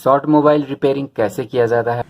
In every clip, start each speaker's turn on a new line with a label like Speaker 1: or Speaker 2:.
Speaker 1: Short mobile repairing कैसे किया जाता है।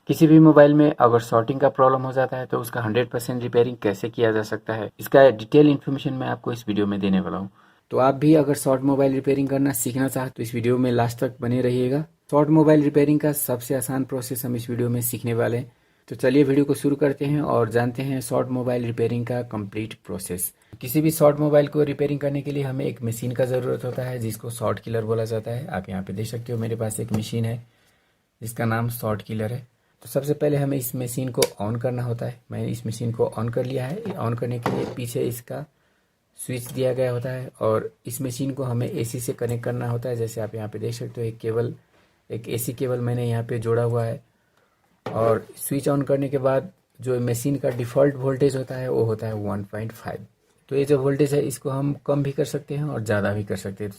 Speaker 1: किसी भी मोबाइल में अगर शॉर्टिंग का प्रॉब्लम हो जाता है तो उसका 100% रिपेयरिंग कैसे किया जा सकता है, इसका डिटेल इन्फॉर्मेशन मैं आपको इस वीडियो में देने वाला हूँ। तो आप भी अगर शॉर्ट मोबाइल रिपेयरिंग करना सीखना चाहते तो इस वीडियो में लास्ट तक बने रहिएगा। शॉर्ट मोबाइल रिपेयरिंग का सबसे आसान प्रोसेस हम इस वीडियो में सीखने वाले हैं। तो चलिए वीडियो को शुरू करते हैं और जानते हैं शॉर्ट मोबाइल रिपेयरिंग का कंप्लीट प्रोसेस। किसी भी शॉर्ट मोबाइल को रिपेयरिंग करने के लिए हमें एक मशीन का ज़रूरत होता है जिसको शॉर्ट किलर बोला जाता है। आप यहाँ पे देख सकते हो मेरे पास एक मशीन है जिसका नाम शॉर्ट किलर है। तो सबसे पहले हमें इस मशीन को ऑन करना होता है। मैंने इस मशीन को ऑन कर लिया है। ऑन करने के लिए पीछे इसका स्विच दिया गया होता है और इस मशीन को हमें एसी से कनेक्ट करना होता है। जैसे आप यहाँ पे देख सकते हो एक एसी केबल मैंने यहाँ पे जोड़ा हुआ है। और स्विच ऑन करने के बाद जो मशीन का डिफ़ॉल्ट वोल्टेज होता है वो होता है 1.5। तो ये जो वोल्टेज है इसको हम कम भी कर सकते हैं और ज़्यादा भी कर सकते हैं।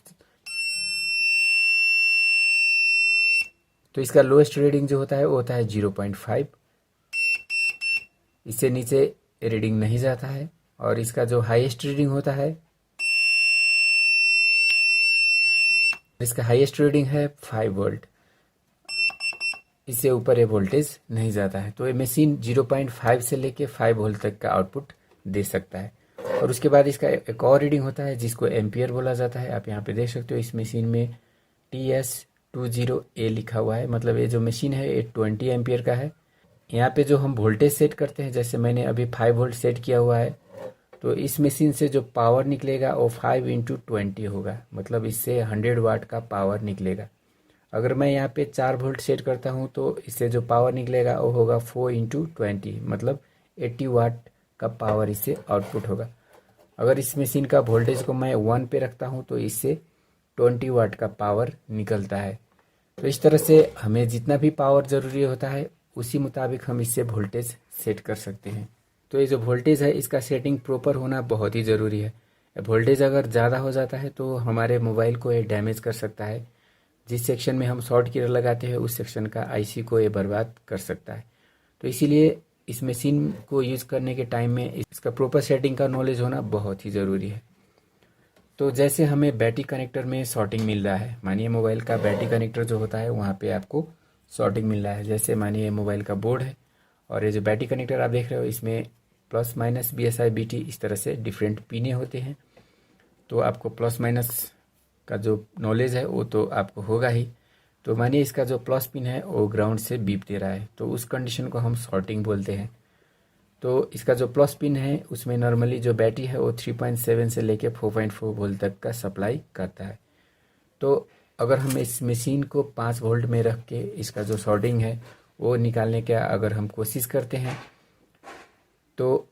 Speaker 1: तो इसका लोएस्ट रीडिंग जो होता है वो होता है 0.5। इससे नीचे रीडिंग नहीं जाता है। और इसका जो हाईएस्ट रीडिंग होता है, इसका हाईएस्ट रीडिंग है 5 वोल्ट। इससे ऊपर ये वोल्टेज नहीं जाता है। तो ये मशीन 0.5 से लेके 5 वोल्ट तक का आउटपुट दे सकता है। और उसके बाद इसका एक और रीडिंग होता है जिसको एम्पियर बोला जाता है। आप यहाँ पे देख सकते हो इस मशीन में TS20A लिखा हुआ है। मतलब ये जो मशीन है ये 20 एम्पियर का है। यहाँ पे जो हम वोल्टेज सेट करते हैं, जैसे मैंने अभी 5 वोल्ट सेट किया हुआ है, तो इस मशीन से जो पावर निकलेगा वो 5 × 20 होगा। मतलब इससे 100 वाट का पावर निकलेगा। अगर मैं यहाँ पे 4 वोल्ट सेट करता हूँ तो इससे जो पावर निकलेगा वो होगा 4 × 20, मतलब 80 वाट का पावर इससे आउटपुट होगा। अगर इस मशीन का वोल्टेज को मैं 1 पे रखता हूँ तो इससे 20 वाट का पावर निकलता है। तो इस तरह से हमें जितना भी पावर ज़रूरी होता है उसी मुताबिक हम इससे वोल्टेज सेट कर सकते हैं। तो ये जो वोल्टेज है इसका सेटिंग प्रॉपर होना बहुत ही ज़रूरी है। वोल्टेज अगर ज़्यादा हो जाता है तो हमारे मोबाइल को ये डैमेज कर सकता है। जिस सेक्शन में हम शॉर्ट किलर लगाते हैं उस सेक्शन का आईसी को ये बर्बाद कर सकता है। तो इसीलिए इस मशीन को यूज़ करने के टाइम में इसका प्रॉपर सेटिंग का नॉलेज होना बहुत ही ज़रूरी है। तो जैसे हमें बैटरी कनेक्टर में शॉर्टिंग मिल रहा है, मानिए मोबाइल का बैटरी कनेक्टर जो होता है वहाँ पे आपको शॉर्टिंग मिल रहा है। जैसे मानिए मोबाइल का बोर्ड है और ये जो बैटरी कनेक्टर आप देख रहे हो इसमें प्लस माइनस BSI BT इस तरह से डिफरेंट पिने होते हैं। तो आपको प्लस माइनस का जो नॉलेज है वो तो आपको होगा ही। तो मानिए इसका जो प्लस पिन है वो ग्राउंड से बीप दे रहा है, तो उस कंडीशन को हम शॉर्टिंग बोलते हैं। तो इसका जो प्लस पिन है उसमें नॉर्मली जो बैटरी है वो 3.7 से लेके 4.4 वोल्ट तक का सप्लाई करता है। तो अगर हम इस मशीन को 5 वोल्ट में रख के इसका जो शॉर्टिंग है वो निकालने का अगर हम कोशिश करते हैं तो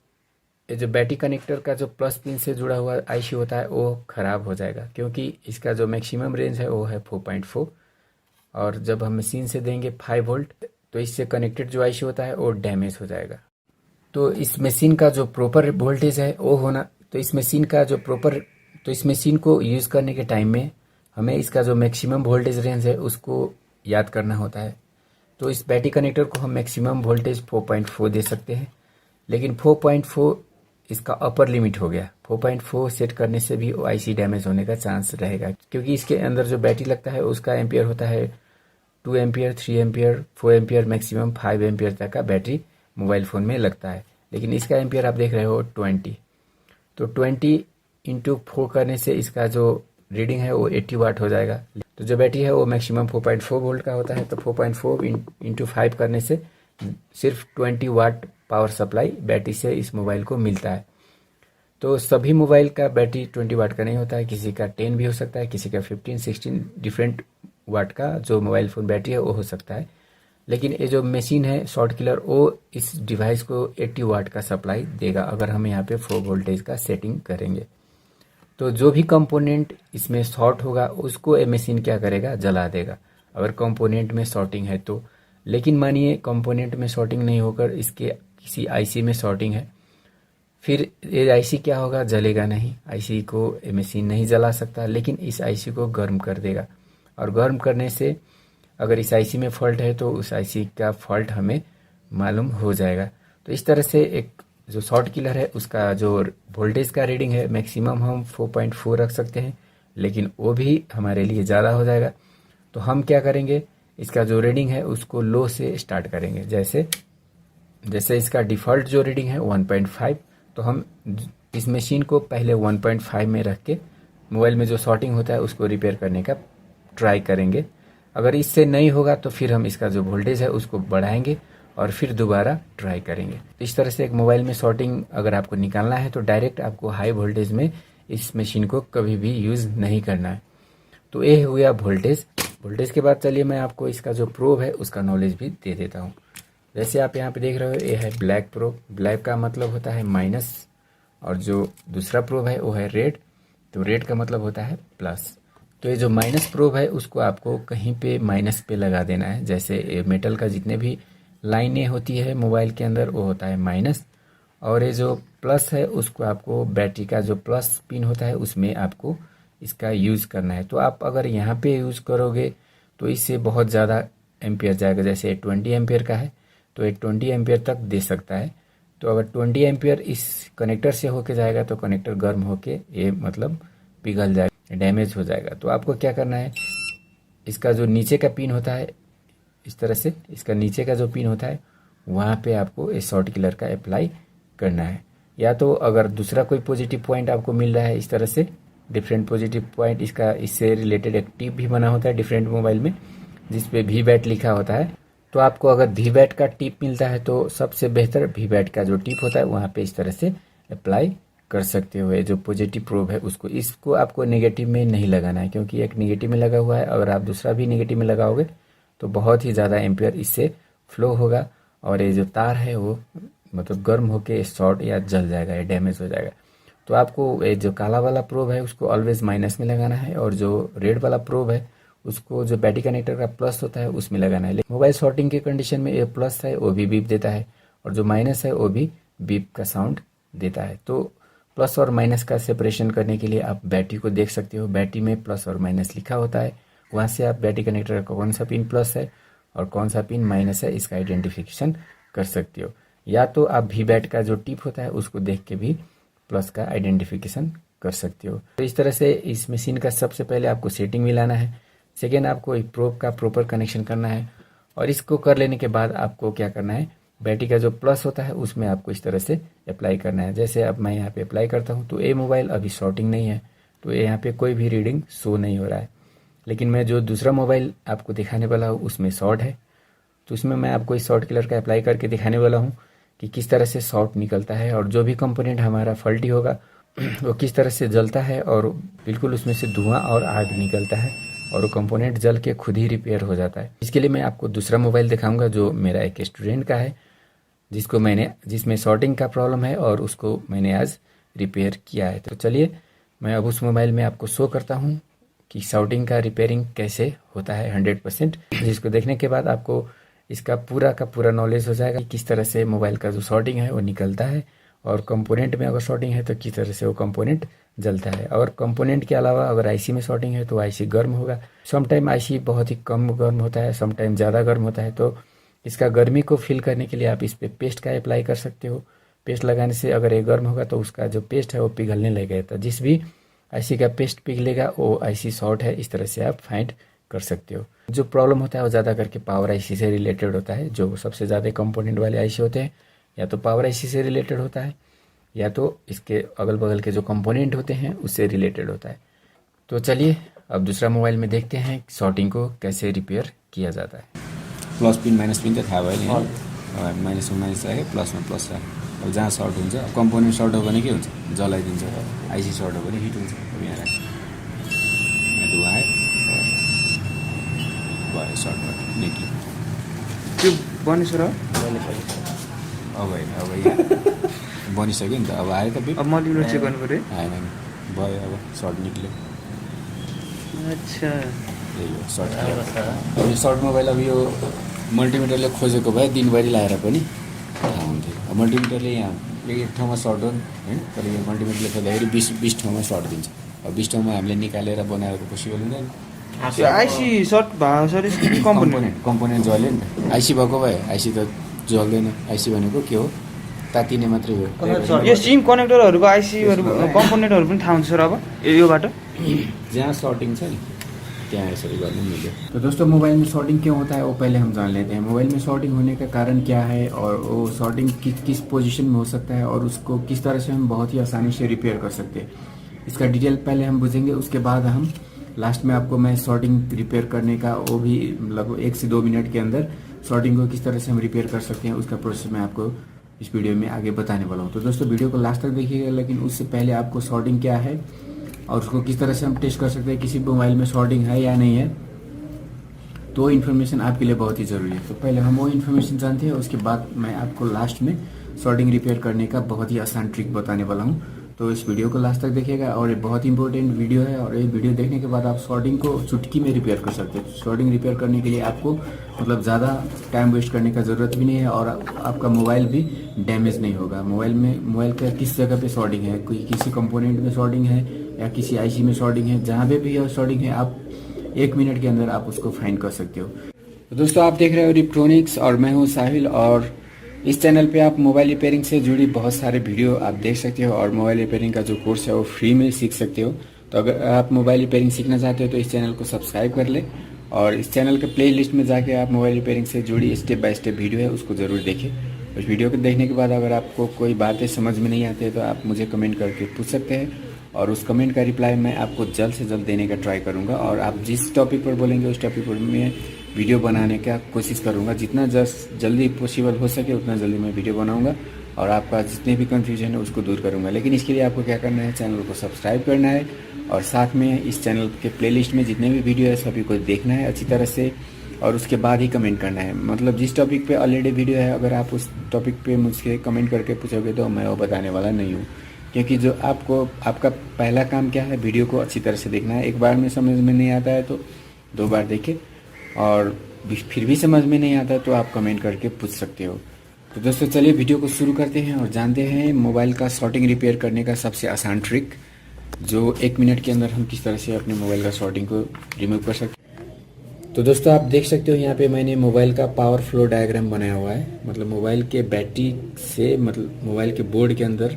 Speaker 1: ये जो बैटरी कनेक्टर का जो प्लस पिन से जुड़ा हुआ आईसी होता है वो ख़राब हो जाएगा, क्योंकि इसका जो मैक्सिमम रेंज है वो है 4.4। और जब हम मशीन से देंगे 5 वोल्ट तो इससे कनेक्टेड जो आईसी होता है वो डैमेज हो जाएगा। तो इस मशीन का जो प्रॉपर वोल्टेज है वो होना, तो इस मशीन को यूज़ करने के टाइम में हमें इसका जो मैक्सिमम वोल्टेज रेंज है उसको याद करना होता है। तो इस बैटरी कनेक्टर को हम मैक्सिमम वोल्टेज 4.4 दे सकते हैं, लेकिन 4.4 इसका अपर लिमिट हो गया। 4.4 सेट करने से भी आईसी डैमेज होने का चांस रहेगा, क्योंकि इसके अंदर जो बैटरी लगता है उसका एम्पियर होता है 2 ampere, 3 ampere, 4 ampere, maximum 5 ampere तक का बैटरी मोबाइल फ़ोन में लगता है। लेकिन इसका एम्पियर आप देख रहे हो 20। तो 20 × 4 करने से इसका जो रीडिंग है वो 80 वाट हो जाएगा। तो जो बैटरी है वो मैक्सिमम 4.4 वोल्ट का होता है। तो 4.4 × 5 करने से सिर्फ 20 वाट पावर सप्लाई बैटरी से इस मोबाइल को मिलता है। तो सभी मोबाइल का बैटरी 20 वाट का नहीं होता है, किसी का 10 भी हो सकता है, किसी का 15, 16 डिफरेंट वाट का जो मोबाइल फ़ोन बैटरी है वो हो सकता है। लेकिन ये जो मशीन है शॉर्ट किलर वो इस डिवाइस को 80 वाट का सप्लाई देगा अगर हम यहाँ पे 4 वोल्टेज का सेटिंग करेंगे। तो जो भी कंपोनेंट इसमें शॉर्ट होगा उसको ये मशीन क्या करेगा, जला देगा, अगर कंपोनेंट में शॉर्टिंग है तो। लेकिन मानिए कंपोनेंट में शॉर्टिंग नहीं होकर इसके किसी आईसी में शॉर्टिंग है, फिर ये आईसी क्या होगा, जलेगा नहीं। आईसी को ये मशीन नहीं जला सकता, लेकिन इस आईसी को गर्म कर देगा। और गर्म करने से अगर इस आईसी में फॉल्ट है तो उस आईसी का फॉल्ट हमें मालूम हो जाएगा। तो इस तरह से एक जो शॉर्ट किलर है उसका जो वोल्टेज का रीडिंग है मैक्सिमम हम 4.4 रख सकते हैं, लेकिन वो भी हमारे लिए ज़्यादा हो जाएगा। तो हम क्या करेंगे, इसका जो रीडिंग है उसको लो से स्टार्ट करेंगे। जैसे इसका डिफ़ॉल्ट जो रीडिंग है 1.5, तो हम इस मशीन को पहले 1.5 में रख के मोबाइल में जो शॉर्टिंग होता है उसको रिपेयर करने का ट्राई करेंगे। अगर इससे नहीं होगा तो फिर हम इसका जो वोल्टेज है उसको बढ़ाएंगे और फिर दोबारा ट्राई करेंगे। इस तरह से एक मोबाइल में शॉर्टिंग अगर आपको निकालना है तो डायरेक्ट आपको हाई वोल्टेज में इस मशीन को कभी भी यूज़ नहीं करना है। तो ये हुआ वोल्टेज के बाद चलिए मैं आपको इसका जो प्रोब है उसका नॉलेज भी दे देता हूँ। जैसे आप यहाँ पे देख रहे हो, ये है ब्लैक प्रोब। ब्लैक का मतलब होता है माइनस, और जो दूसरा प्रोब है वो है रेड, तो रेड का मतलब होता है प्लस। तो ये जो माइनस प्रोब है उसको आपको कहीं पे माइनस पे लगा देना है। जैसे मेटल का जितने भी लाइनें होती है मोबाइल के अंदर वो होता है माइनस, और ये जो प्लस है उसको आपको बैटरी का जो प्लस पिन होता है उसमें आपको इसका यूज़ करना है। तो आप अगर यहाँ पे यूज़ करोगे तो इससे बहुत ज़्यादा एम्पियर जाएगा। जैसे 20 एम्पियर का है तो ये 20 एम्पियर तक दे सकता है। तो अगर 20 एम्पियर इस कनेक्टर से होके जाएगा तो कनेक्टर गर्म होके ये मतलब पिघल जाएगा, डैमेज हो जाएगा। तो आपको क्या करना है, इसका जो नीचे का पिन होता है, इस तरह से इसका नीचे का जो पिन होता है वहाँ पे आपको इस शॉर्ट किलर का अप्लाई करना है। या तो अगर दूसरा कोई पॉजिटिव पॉइंट आपको मिल रहा है इस तरह से डिफरेंट पॉजिटिव पॉइंट, इसका इससे रिलेटेड एक टिप भी बना होता है डिफरेंट मोबाइल में जिस पे वी बैट लिखा होता है। तो आपको अगर वी बैट का टिप मिलता है तो सबसे बेहतर वी बैट का जो टिप होता है वहाँ पे इस तरह से अप्लाई कर सकते हो। ये जो पॉजिटिव प्रोब है इसको आपको नेगेटिव में नहीं लगाना है, क्योंकि एक नेगेटिव में लगा हुआ है। अगर आप दूसरा भी नेगेटिव में लगाओगे तो बहुत ही ज़्यादा एम्पियर इससे फ्लो होगा और ये जो तार है वो मतलब गर्म होके शॉर्ट या जल जाएगा, या डैमेज हो जाएगा। तो आपको ये जो काला वाला प्रोब है उसको ऑलवेज माइनस में लगाना है, और जो रेड वाला प्रोब है उसको जो बैटरी कनेक्टर का प्लस होता है उसमें लगाना है। लेकिन मोबाइल शॉर्टिंग के कंडीशन में ये प्लस है वो भी बीप देता है, और जो माइनस है वो भी बीप का साउंड देता है। तो प्लस और माइनस का सेपरेशन करने के लिए आप बैटरी को देख सकते हो। बैटरी में प्लस और माइनस लिखा होता है, वहाँ से आप बैटरी कनेक्टर का कौन सा पिन प्लस है और कौन सा पिन माइनस है इसका आइडेंटिफिकेशन कर सकते हो। या तो आप वी बैट का जो टिप होता है उसको देख के भी प्लस का आइडेंटिफिकेशन कर सकते हो। तो इस तरह से इस मशीन का सबसे पहले आपको सेटिंग मिलाना है। सेकेंड, आपको एक प्रोब का प्रॉपर कनेक्शन करना है, और इसको कर लेने के बाद आपको क्या करना है, बैटरी का जो प्लस होता है उसमें आपको इस तरह से अप्लाई करना है। जैसे अब मैं यहाँ पे अप्लाई करता हूँ तो ये मोबाइल अभी शॉर्टिंग नहीं है, तो ये यहाँ पे कोई भी रीडिंग शो नहीं हो रहा है। लेकिन मैं जो दूसरा मोबाइल आपको दिखाने वाला हूँ उसमें शॉर्ट है, तो उसमें मैं आपको इस शॉर्ट किलर का अप्लाई करके दिखाने वाला हूँ कि किस तरह से शॉर्ट निकलता है, और जो भी कंपोनेंट हमारा फॉल्टी होगा वो किस तरह से जलता है, और बिल्कुल उसमें से धुआं और आग निकलता है और वो कंपोनेंट जल के खुद ही रिपेयर हो जाता है। इसके लिए मैं आपको दूसरा मोबाइल दिखाऊंगा जो मेरा एक स्टूडेंट का है, जिसमें शॉर्टिंग का प्रॉब्लम है और उसको मैंने आज रिपेयर किया है। तो चलिए मैं अब उस मोबाइल में आपको शो करता हूँ कि शॉर्टिंग का रिपेयरिंग कैसे होता है 100%, जिसको देखने के बाद आपको इसका पूरा का पूरा नॉलेज हो जाएगा कि किस तरह से मोबाइल का जो शॉर्टिंग है वो निकलता है, और कंपोनेंट में अगर शॉर्टिंग है तो किस तरह से वो कंपोनेंट जलता है। और कंपोनेंट के अलावा अगर आईसी में शॉर्टिंग है तो आईसी गर्म होगा। समटाइम आईसी बहुत ही कम गर्म होता है, समटाइम ज़्यादा गर्म होता है। तो इसका गर्मी को फील करने के लिए आप इस पर पेस्ट का अप्लाई कर सकते हो। पेस्ट लगाने से अगर ये गर्म होगा तो उसका जो पेस्ट है वो पिघलने लगेगा, तो जिस भी आईसी का पेस्ट पिघलेगा वो आईसी शॉर्ट है। इस तरह से आप फाइंड कर सकते हो। जो प्रॉब्लम होता है वो ज़्यादा करके पावर आईसी से रिलेटेड होता है। जो सबसे ज़्यादा कंपोनेंट वाले आईसी होते हैं या तो पावर आईसी से रिलेटेड होता है, या तो इसके अगल बगल के जो कंपोनेंट होते हैं उससे रिलेटेड होता है। तो चलिए अब दूसरा मोबाइल में देखते हैं शॉर्टिंग को कैसे रिपेयर किया जाता है।
Speaker 2: प्लस पिन माइनस पिन त थाहा भयो नि, माइनसमा माइनस राख्यो, प्लसमा प्लस राख्यो। अब जहाँ सर्ट हुन्छ, कम्पोनेन्ट सर्ट हो भने के हुन्छ, जलाइदिन्छ। आइसी सर्ट हो भने हिट हुन्छ। अब यहाँ राख्यो, यहाँ धुवा आयो, भयो सर्ट निक्ल्यो।
Speaker 3: त्यो बनिसक्यो र
Speaker 2: अब होइन, अब यहाँ बनिसक्यो नि त, अब आयो त बिल।
Speaker 3: अब मल्टिमिटर चेक गर्नु पऱ्यो।
Speaker 2: आएन नि, भयो, अब सर्ट निक्ल्यो।
Speaker 3: अच्छा,
Speaker 2: यही हो सर्ट। अब यो सर्ट मोबाइल अब यो मल्टिमिटरले खोजेको भए दिनभरि लगाएर पनि थाहा हुन्थ्यो। अब मल्टिमिटरले यहाँ एक ठाउँमा सर्ट हो होइन, तर यो मल्टिमिटरले खोज्दाखेरि 20 ठाउँमा सर्ट दिन्छ। अब 20 ठाउँमा हामीले निकालेर बनाएको पोसिबल हुँदैन।
Speaker 3: त्यो आइसी सर्ट भयो सर,
Speaker 2: कम्पोनेन्ट जल्यो नि त। आइसी भएको भए आइसी त जल्दैन। आइसी भनेको के हो, तातिने मात्रै हो।
Speaker 3: यो सिम कनेक्टरहरूको आइसीहरू कम्पोनेन्टहरू पनि थाहा हुन्छ सर अब योबाट?
Speaker 2: जहाँ सर्टिङ छ नि त्यहाँ यसरी गर्नु मिल्यो।
Speaker 1: तो दोस्तों मोबाइल में शॉर्टिंग क्यों होता है वो पहले हम जान लेते हैं। मोबाइल में शॉर्टिंग होने का कारण क्या है और वो शॉर्टिंग किस पोजीशन में हो सकता है और उसको किस तरह से हम बहुत ही आसानी से रिपेयर कर सकते हैं, इसका डिटेल पहले हम बुझेंगे। उसके बाद हम लास्ट में आपको मैं शॉर्टिंग रिपेयर करने का वो भी लगभग 1 से 2 मिनट के अंदर शॉर्टिंग को किस तरह से हम रिपेयर कर सकते हैं उसका प्रोसेस मैं आपको इस वीडियो में आगे बताने वाला हूँ। तो दोस्तों वीडियो को लास्ट तक देखिएगा, लेकिन उससे पहले आपको शॉर्टिंग क्या है और उसको किस तरह से हम टेस्ट कर सकते हैं, किसी मोबाइल में शॉर्टिंग है या नहीं है, तो इन्फॉर्मेशन आपके लिए बहुत ही ज़रूरी है। तो पहले हम वो इन्फॉर्मेशन जानते हैं, उसके बाद मैं आपको लास्ट में शॉर्टिंग रिपेयर करने का बहुत ही आसान ट्रिक बताने वाला हूँ। तो इस वीडियो को लास्ट तक देखिएगा और ये बहुत ही इंपॉर्टेंट वीडियो है और ये वीडियो देखने के बाद आप शॉर्टिंग को चुटकी में रिपेयर कर सकते हैं। शॉर्टिंग रिपेयर करने के लिए आपको मतलब ज़्यादा टाइम वेस्ट करने का ज़रूरत भी नहीं है और आपका मोबाइल भी डैमेज नहीं होगा। मोबाइल का किस जगह पे शॉर्टिंग है, कोई किसी कंपोनेंट में शॉर्टिंग है या किसी आईसी में शॉर्टिंग है, जहाँ पे भी शॉर्टिंग है आप 1 मिनट के अंदर आप उसको फाइंड कर सकते हो। तो दोस्तों आप देख रहे हो रिप्ट्रॉनिक्स और मैं हूँ साहिल और इस चैनल पे आप मोबाइल रिपेयरिंग से जुड़ी बहुत सारे वीडियो आप देख सकते हो और मोबाइल रिपेयरिंग का जो कोर्स है वो फ्री में सीख सकते हो। तो अगर आप मोबाइल रिपेयरिंग सीखना चाहते हो तो इस चैनल को सब्सक्राइब कर ले और इस चैनल के प्ले लिस्ट में जाके आप मोबाइल रिपेयरिंग से जुड़ी स्टेप बाय स्टेप वीडियो है उसको ज़रूर देखें। उस वीडियो को देखने के बाद अगर आपको कोई बातें समझ में नहीं आती है तो आप मुझे कमेंट करके पूछ सकते हैं और उस कमेंट का रिप्लाई मैं आपको जल्द से जल्द देने का ट्राई करूँगा और आप जिस टॉपिक पर बोलेंगे उस टॉपिक पर मैं वीडियो बनाने का कोशिश करूँगा। जितना जल्दी पॉसिबल हो सके उतना जल्दी मैं वीडियो बनाऊँगा और आपका जितने भी कन्फ्यूजन है उसको दूर करूँगा। लेकिन इसके लिए आपको क्या करना है, चैनल को सब्सक्राइब करना है और साथ में इस चैनल के प्लेलिस्ट में जितने भी वीडियो है सभी को देखना है अच्छी तरह से और उसके बाद ही कमेंट करना है। मतलब जिस टॉपिक पे ऑलरेडी वीडियो है अगर आप उस टॉपिक पे मुझसे कमेंट करके पूछोगे तो मैं वो बताने वाला नहीं हूँ, क्योंकि जो आपका पहला काम क्या है, वीडियो को अच्छी तरह से देखना है। एक बार में समझ में नहीं आता है तो 2 बार देखें और फिर भी समझ में नहीं आता तो आप कमेंट करके पूछ सकते हो। तो दोस्तों चलिए वीडियो को शुरू करते हैं और जानते हैं मोबाइल का शॉर्टिंग रिपेयर करने का सबसे आसान ट्रिक, जो 1 मिनट के अंदर हम किस तरह से अपने मोबाइल का शॉर्टिंग को रिमूव कर सकते हैं। तो दोस्तों आप देख सकते हो यहाँ पे मैंने मोबाइल का पावर फ्लो डायग्राम बनाया हुआ है। मतलब मोबाइल के बैटरी से मतलब मोबाइल के बोर्ड के अंदर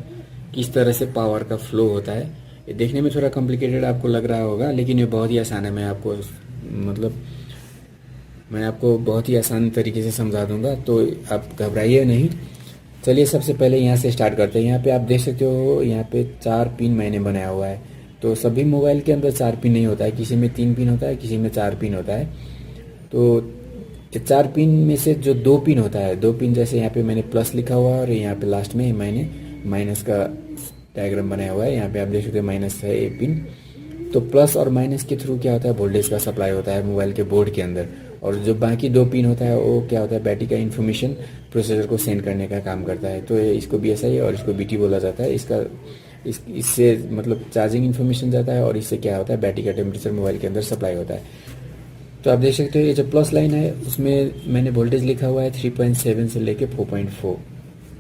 Speaker 1: किस तरह से पावर का फ्लो होता है। ये देखने में थोड़ा कॉम्प्लिकेटेड आपको लग रहा होगा लेकिन ये बहुत ही आसान है। मैं आपको बहुत ही आसान तरीके से समझा दूंगा तो आप घबराइए नहीं। चलिए सबसे पहले यहाँ से स्टार्ट करते हैं। यहाँ पे आप देख सकते हो यहाँ पे 4 पिन मैंने बनाया हुआ है। तो सभी मोबाइल के अंदर 4 पिन नहीं होता है, किसी में 3 पिन होता है, किसी में 4 पिन होता है। तो 4 पिन में से जो 2 पिन होता है, 2 पिन जैसे यहाँ पे मैंने प्लस लिखा हुआ है और यहाँ पे लास्ट में मैंने माइनस का डायग्राम बनाया हुआ है। यहाँ पे आप देख सकते हो माइनस है 1 पिन। तो प्लस और माइनस के थ्रू क्या होता है, वोल्टेज का सप्लाई होता है मोबाइल के बोर्ड के अंदर और जो बाकी 2 पिन होता है वो क्या होता है, बैटरी का इन्फॉर्मेशन प्रोसेसर को सेंड करने का काम करता है। तो इसको BSI और इसको BT बोला जाता है। इससे मतलब चार्जिंग इन्फॉर्मेशन जाता है और इससे क्या होता है, बैटरी का टेम्परेचर मोबाइल के अंदर सप्लाई होता है। तो आप देख सकते हो ये जो प्लस लाइन है उसमें मैंने वोल्टेज लिखा हुआ है 3.7 से लेके 4.4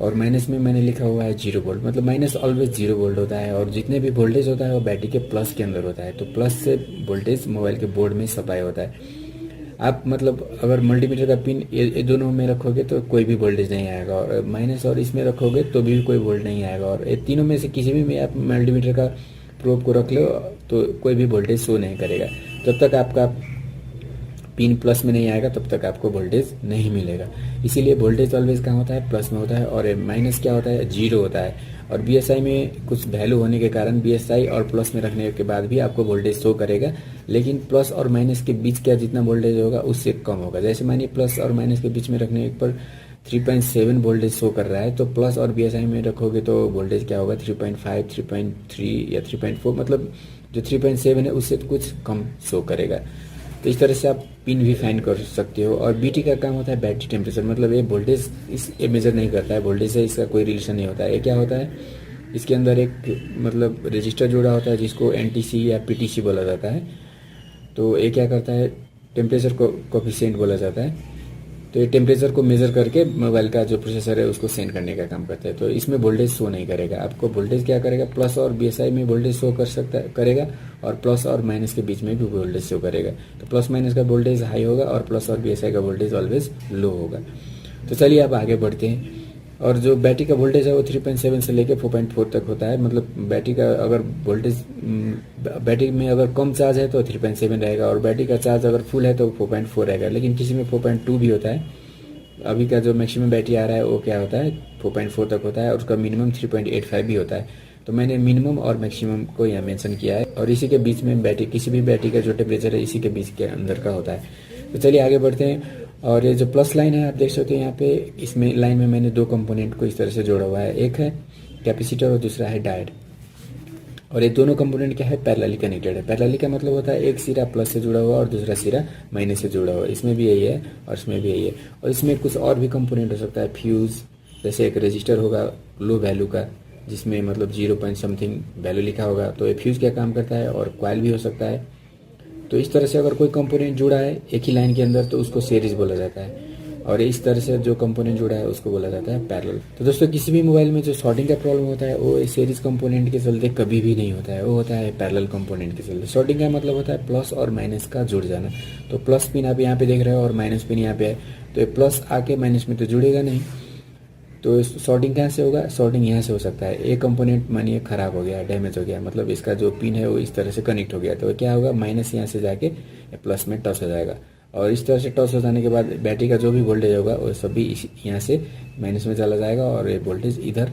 Speaker 1: और माइनस में मैंने लिखा हुआ है 0 वोल्ट। मतलब माइनस ऑलवेज 0 वोल्ट होता है और जितने भी वोल्टेज होता है वो बैटरी के प्लस के अंदर होता है। तो प्लस से वोल्टेज मोबाइल के बोर्ड में सप्लाई होता है। आप मतलब अगर मल्टीमीटर का पिन ये दोनों में रखोगे तो कोई भी वोल्टेज नहीं आएगा और माइनस और इसमें रखोगे तो भी कोई वोल्ट नहीं आएगा और ये तीनों में से किसी भी में आप मल्टीमीटर का प्रोब को रख लो तो कोई भी वोल्टेज शो नहीं करेगा। जब तक आपका पिन प्लस में नहीं आएगा तब तक आपको वोल्टेज नहीं मिलेगा। इसीलिए वोल्टेज ऑलवेज कहाँ होता है, प्लस में होता है और माइनस क्या होता है, 0 होता है। और BSI में कुछ वैल्यू होने के कारण BSI और प्लस में रखने के बाद भी आपको वोल्टेज शो करेगा, लेकिन प्लस और माइनस के बीच का जितना वोल्टेज होगा उससे कम होगा। जैसे मानिए प्लस और माइनस के बीच में रखने पर 3.7 वोल्टेज शो कर रहा है तो प्लस और BSI में रखोगे तो वोल्टेज क्या होगा, 3.5, 3.3 या 3.4। मतलब जो 3.7 है उससे कुछ कम शो करेगा। तो इस तरह से आप पिन भी फाइंड कर सकते हो। और BT का काम होता है बैटरी टेम्परेचर। मतलब ये वोल्टेज ये मेजर नहीं करता है, वोल्टेज से इसका कोई रिलेशन नहीं होता है। ये क्या होता है, इसके अंदर एक मतलब रजिस्टर जुड़ा होता है जिसको NTC या PTC बोला जाता है। तो ये क्या करता है, टेम्परेचर को कोफिशिएंट बोला जाता है। तो ये टेम्परेचर को मेजर करके मोबाइल का जो प्रोसेसर है उसको सेंड करने का काम करता है। तो इसमें वोल्टेज शो नहीं करेगा। आपको वोल्टेज क्या करेगा, प्लस और BSI में वोल्टेज शो करेगा और प्लस और माइनस के बीच में भी वोल्टेज शो करेगा। तो प्लस माइनस का वोल्टेज हाई होगा और प्लस और BSI का वोल्टेज ऑलवेज लो होगा। तो चलिए अब आगे बढ़ते हैं और जो बैटरी का वोल्टेज है वो 3.7 से लेकर 4.4 तक होता है। मतलब बैटरी का अगर वोल्टेज बैटरी में अगर कम चार्ज है तो 3.7 रहेगा और बैटरी का चार्ज अगर फुल है तो 4.4 रहेगा, लेकिन किसी में 4.2 भी होता है। अभी का जो मैक्सिमम बैटरी आ रहा है वो क्या होता है 4.4 तक होता है और उसका मिनिमम 3.85 भी होता है। तो मैंने मिनिमम और मैक्सिमम को यहाँ मेंशन किया है और इसी के बीच में बैटरी किसी भी बैटरी का जो टेम्परेचर है इसी के बीच के अंदर का होता है। तो चलिए आगे बढ़ते हैं। और ये जो प्लस लाइन है आप देख सकते हैं यहाँ पे, इसमें लाइन में मैंने दो कंपोनेंट को इस तरह से जोड़ा हुआ है, एक है कैपेसिटर और दूसरा है डायोड। और ये दोनों कंपोनेंट क्या है पैरेलली कनेक्टेड है। पैरेलली का मतलब होता है एक सिरा प्लस से जुड़ा हुआ और दूसरा सिरा माइनस से जुड़ा हुआ। इसमें भी यही है और इसमें भी यही है। और इसमें कुछ और भी कंपोनेंट हो सकता है, फ्यूज, जैसे एक रजिस्टर होगा लो वैल्यू का जिसमें मतलब 0 पॉइंट समथिंग वैल्यू लिखा होगा, तो ये फ्यूज क्या काम करता है, और कॉइल भी हो सकता है। तो इस तरह से अगर कोई कंपोनेंट जुड़ा है एक ही लाइन के अंदर तो उसको सीरीज बोला जाता है, और इस तरह से जो कंपोनेंट जुड़ा है उसको बोला जाता है पैरेलल। तो दोस्तों किसी भी मोबाइल में जो शॉर्टिंग का प्रॉब्लम होता है वो सीरीज कंपोनेंट के चलते कभी भी नहीं होता है, वो होता है पैरेलल कंपोनेंट के चलते। शॉर्टिंग का मतलब होता है प्लस और माइनस का जुड़ जाना। तो प्लस पिन आप यहाँ पे देख रहे हो और माइनस पिन यहाँ पे है, तो ये प्लस आके माइनस में तो जुड़ेगा नहीं। तो शॉर्टिंग कहाँ से होगा, शॉर्टिंग यहाँ से हो सकता है। एक कंपोनेंट मानिए खराब हो गया, डैमेज हो गया, मतलब इसका जो पिन है वो इस तरह से कनेक्ट हो गया, तो क्या होगा माइनस यहाँ से जाके प्लस में टच हो जाएगा, और इस तरह से टच हो जाने के बाद बैटरी का जो भी वोल्टेज होगा वो सभी यहाँ से माइनस में चला जाएगा, और ये वोल्टेज इधर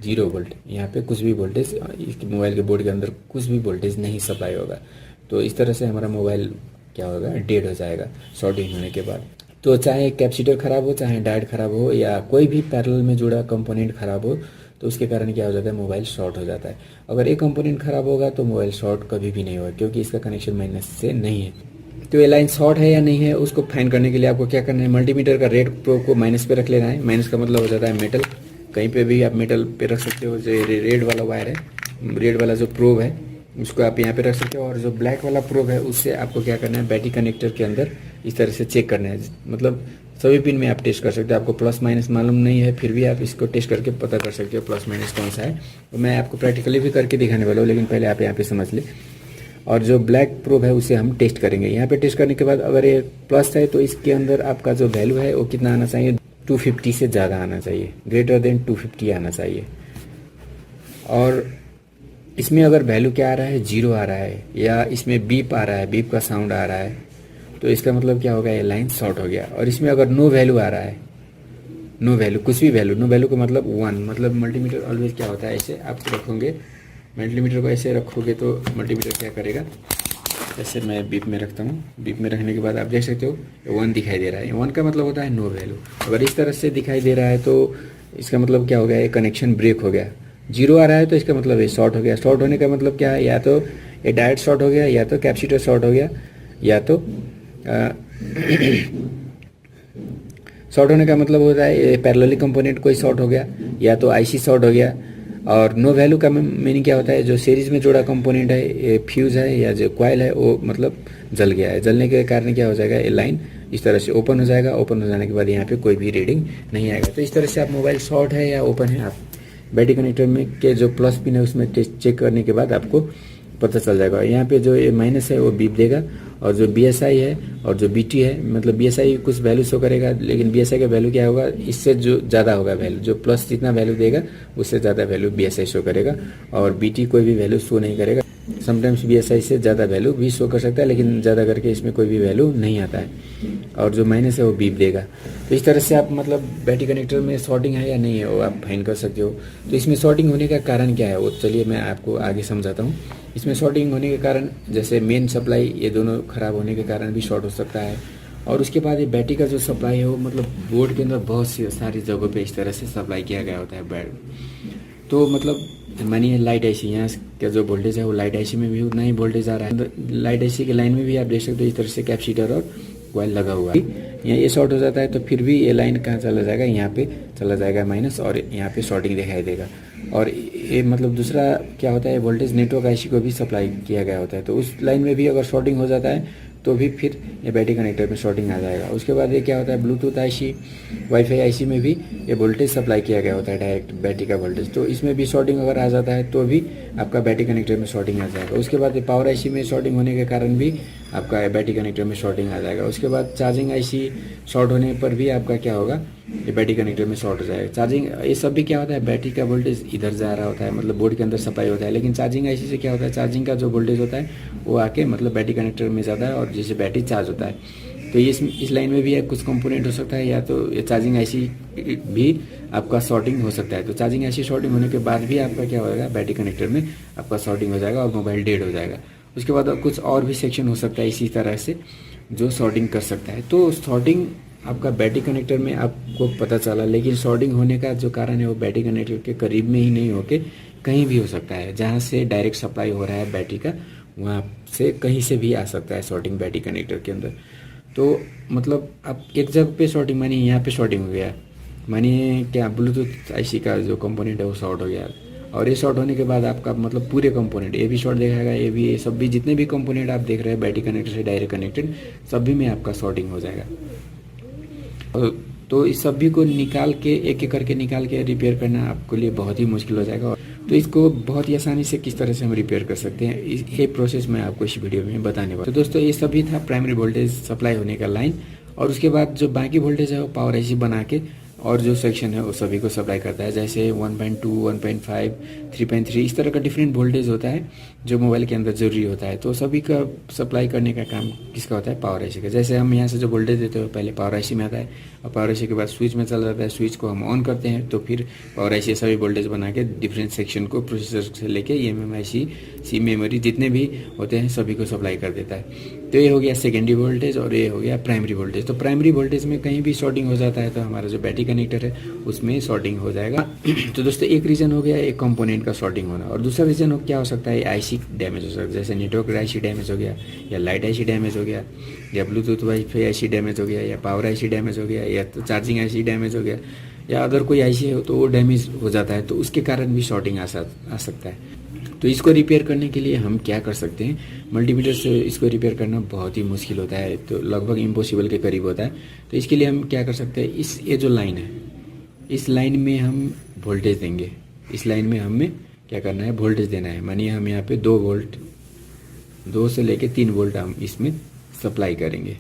Speaker 1: 0 वोल्ट, यहाँ पे कुछ भी वोल्टेज इस मोबाइल के बोर्ड के अंदर कुछ भी वोल्टेज नहीं सप्लाई होगा। तो इस तरह से हमारा मोबाइल क्या होगा डेड हो जाएगा शॉर्टिंग होने के बाद। तो चाहे कैपेसिटर खराब हो, चाहे डायोड खराब हो, या कोई भी पैरेलल में जुड़ा कंपोनेंट खराब हो, तो उसके कारण क्या हो जाता है मोबाइल शॉर्ट हो जाता है। अगर एक कंपोनेंट खराब होगा तो मोबाइल शॉर्ट कभी भी नहीं होगा, क्योंकि इसका कनेक्शन माइनस से नहीं है। तो ये लाइन शॉर्ट है या नहीं है उसको फाइंड करने के लिए आपको क्या करना है, मल्टीमीटर का रेड प्रोब को माइनस पे रख लेना है। माइनस का मतलब हो जाता है मेटल, कहीं पे भी आप मेटल पे रख सकते हो। जो रेड वाला वायर है, रेड वाला जो प्रोब है उसको आप यहाँ पे रख सकते हो, और जो ब्लैक वाला प्रोब है उससे आपको क्या करना है बैटरी कनेक्टर के अंदर इस तरह से चेक करना है। मतलब सभी पिन में आप टेस्ट कर सकते हो, आपको प्लस माइनस मालूम नहीं है फिर भी आप इसको टेस्ट करके पता कर सकते हो प्लस माइनस कौन सा है। तो मैं आपको प्रैक्टिकली भी करके दिखाने वाला हूँ, लेकिन पहले आप यहाँ पे समझ ले। और जो ब्लैक प्रोब है उसे हम टेस्ट करेंगे। यहाँ पे टेस्ट करने के बाद अगर ये प्लस है तो इसके अंदर आपका जो वैल्यू है वो कितना आना चाहिए, 250 से ज़्यादा आना चाहिए, ग्रेटर देन 250 आना चाहिए। और इसमें अगर वैल्यू क्या आ रहा है 0 आ रहा है, या इसमें बीप आ रहा है, बीप का साउंड आ रहा है, तो इसका मतलब क्या होगा ये लाइन शॉर्ट हो गया। और इसमें अगर नो वैल्यू आ रहा है, नो वैल्यू कुछ भी वैल्यू, नो वैल्यू का मतलब 1, मतलब मल्टीमीटर ऑलवेज क्या होता है ऐसे आप रखोगे, मल्टीमीटर को ऐसे रखोगे तो मल्टीमीटर क्या करेगा, जैसे मैं बीप में रखता हूँ, बीप में रखने के बाद आप देख सकते हो 1 दिखाई दे रहा है। 1 का मतलब होता है नो वैल्यू। अगर इस तरह से दिखाई दे रहा है तो इसका मतलब क्या हो गया, ये कनेक्शन ब्रेक हो गया। 0 आ रहा है तो इसका मतलब ये शॉर्ट हो गया। शॉर्ट होने का मतलब क्या है, या तो ये डायोड शॉर्ट हो गया, या तो कैपेसिटर शॉर्ट हो गया, या तो शॉर्ट होने का मतलब होता है ये पैरेलली कंपोनेंट कोई शॉर्ट हो गया, या तो आईसी शॉर्ट हो गया। और नो वैल्यू का मीनिंग क्या होता है, जो सीरीज में जोड़ा कंपोनेंट है, ये फ्यूज है या जो कॉइल है वो मतलब जल गया है। जलने के कारण क्या हो जाएगा, ये लाइन इस तरह से ओपन हो जाएगा। ओपन हो जाने के बाद यहाँ पे कोई भी रीडिंग नहीं आएगा। तो इस तरह से आप मोबाइल शॉर्ट है या ओपन है, आप बैटरी कनेक्टर में के जो प्लस पिन है उसमें चेक करने के बाद आपको पता चल जाएगा। यहाँ पे जो ये माइनस है वो बीप देगा, और जो BSI है और जो BT है, मतलब BSI कुछ वैल्यू शो करेगा, लेकिन BSI का वैल्यू क्या होगा, इससे जो ज़्यादा होगा वैल्यू, जो प्लस जितना वैल्यू देगा उससे ज़्यादा वैल्यू BSI शो करेगा, और BT कोई भी वैल्यू शो नहीं करेगा। समटाइम्स BSI से ज़्यादा वैल्यू भी शो कर सकता है, लेकिन ज़्यादा करके इसमें कोई भी वैल्यू नहीं आता है, और जो माइनस है वो बीप देगा। तो इस तरह से आप मतलब बैटरी कनेक्टर में शॉर्टिंग है या नहीं है वो आप फाइंड कर सकते हो। तो इसमें शॉर्टिंग होने का कारण क्या है वो चलिए मैं आपको आगे समझाता हूँ। इसमें शॉर्टिंग होने के कारण जैसे मेन सप्लाई, ये दोनों खराब होने के कारण भी शॉर्ट हो सकता है। और उसके बाद ये बैटरी का जो सप्लाई है वो मतलब बोर्ड के अंदर बहुत सी सारी जगहों पे इस तरह से सप्लाई किया गया होता है। तो मतलब मानिए लाइट आईसी, यहाँ का जो वोल्टेज है वो लाइट आईसी में भी उतना ही वोल्टेज आ रहा है। लाइट आईसी के लाइन में भी आप देख सकते हो इस तरह से कैपेसिटर और कॉइल लगा हुआ है। यहाँ ये शॉर्ट हो जाता है तो फिर भी ये लाइन कहाँ चला जाएगा, यहाँ पे चला जाएगा माइनस, और यहाँ पे शॉर्टिंग दिखाई देगा। और ये मतलब दूसरा क्या होता है, वोल्टेज नेटवर्क आईसी को भी सप्लाई किया गया होता है, तो उस लाइन में भी अगर शॉर्टिंग हो जाता है तो भी फिर ये बैटरी कनेक्टर में शॉर्टिंग आ जाएगा। उसके बाद ये क्या होता है, ब्लूटूथ आईसी, वाईफाई आईसी में भी ये वोल्टेज सप्लाई किया गया होता है डायरेक्ट बैटरी का वोल्टेज, तो इसमें भी शॉर्टिंग अगर आ जाता है तो भी आपका बैटरी कनेक्टर में शॉर्टिंग आ जाएगा। उसके बाद पावर आईसी में शॉर्टिंग होने के कारण भी
Speaker 2: आपका बैटरी कनेक्टर में शॉर्टिंग आ जाएगा। उसके बाद चार्जिंग आईसी शॉर्ट होने पर भी आपका क्या होगा, ये बैटरी कनेक्टर में शॉर्ट हो जाएगा। चार्जिंग ये सब भी क्या होता है, बैटरी का वोल्टेज इधर जा रहा होता है, मतलब बोर्ड के अंदर सप्लाई होता है, लेकिन चार्जिंग आईसी से क्या होता है, चार्जिंग का जो वोल्टेज होता है वो आके मतलब बैटरी कनेक्टर में जाता है और जिससे बैटरी चार्ज होता है। तो इस लाइन में भी कुछ कंपोनेंट हो सकता है, या तो ये चार्जिंग आईसी भी आपका शॉर्टिंग हो सकता है। तो चार्जिंग आईसी शॉर्टिंग होने के बाद भी आपका क्या होगा, बैटरी कनेक्टर में आपका शॉर्टिंग हो जाएगा और मोबाइल डेड हो जाएगा। उसके बाद कुछ और भी सेक्शन हो सकता है इसी तरह से जो शॉर्टिंग कर सकता है। तो शॉर्टिंग आपका बैटरी कनेक्टर में आपको पता चला, लेकिन शॉर्टिंग होने का जो कारण है वो बैटरी कनेक्टर के करीब में ही नहीं होके कहीं भी हो सकता है। जहाँ से डायरेक्ट सप्लाई हो रहा है बैटरी का, वहाँ से कहीं से भी आ सकता है शॉर्टिंग बैटरी कनेक्टर के अंदर। तो मतलब आप एक जगह पे शॉर्टिंग, मानिए यहाँ पे शॉर्टिंग हो गया, मानिए क्या ब्लूटूथ आईसी का जो कंपोनेंट है वो शॉर्ट हो गया, और ये शॉर्ट होने के बाद आपका मतलब पूरे कंपोनेंट ये भी शॉर्ट दिखाएगा, ये भी, ये सब भी, जितने भी कंपोनेंट आप देख रहे हैं बैटरी कनेक्टर से डायरेक्ट कनेक्टेड, सभी में आपका शॉर्टिंग हो जाएगा। तो इस सभी को निकाल के एक एक करके निकाल के रिपेयर करना आपके लिए बहुत ही मुश्किल हो जाएगा। तो इसको बहुत ही आसानी से किस तरह से हम रिपेयर कर सकते हैं, ये प्रोसेस मैं आपको इस वीडियो में बताने वाला। तो दोस्तों ये सभी था प्राइमरी वोल्टेज सप्लाई होने का लाइन, और उसके बाद जो बाकी वोल्टेज है वो पावर आईसी बना के और जो सेक्शन है वो सभी को सप्लाई करता है। जैसे 1.2, 1.5, 3.3 इस तरह का डिफरेंट वोल्टेज होता है जो मोबाइल के अंदर जरूरी होता है। तो सभी का सप्लाई करने का काम किसका होता है, पावर आईसी का। जैसे हम यहाँ से जो वोल्टेज देते हैं पहले पावर आईसी में आता है, और पावर आईसी के बाद स्विच में चला जाता है, स्विच को हम ऑन करते हैं तो फिर पावर आईसी सभी वोल्टेज बना के डिफरेंट सेक्शन को प्रोसेसर से लेके एमएमआईसी, सी मेमोरी जितने भी होते हैं सभी को सप्लाई कर देता है। तो ये हो गया सेकेंडरी वोल्टेज और ये हो गया प्राइमरी वोल्टेज। तो प्राइमरी वोल्टेज में कहीं भी शॉर्टिंग हो जाता है तो हमारा जो बैटरी कनेक्टर है उसमें शॉर्टिंग हो जाएगा। तो दोस्तों एक रीज़न हो गया एक कंपोनेंट का शॉर्टिंग होना, और दूसरा रीज़न क्या हो सकता है, आईसी डैमेज हो सकता है। जैसे नेटवर्क आईसी डैमेज हो गया, या लाइट आईसी डैमेज हो गया, या ब्लूटूथ वाईफाई आईसी डैमेज हो गया, या पावर आईसी डैमेज हो गया, या तो चार्जिंग आईसी डैमेज हो गया, या अदर कोई आईसी हो तो वो डैमेज हो जाता है, तो उसके कारण भी शॉर्टिंग आ सकता है। तो इसको रिपेयर करने के लिए हम क्या कर सकते हैं, मल्टीमीटर से इसको रिपेयर करना बहुत ही मुश्किल होता है, तो लगभग इम्पॉसिबल के करीब होता है। तो इसके लिए हम क्या कर सकते हैं, ये जो लाइन है इस लाइन में हम वोल्टेज देंगे। इस लाइन में हमें क्या करना है, वोल्टेज देना है। मानिए हम यहाँ पे 2 वोल्ट, 2 से लेके 3 वोल्ट हम इसमें सप्लाई करेंगे।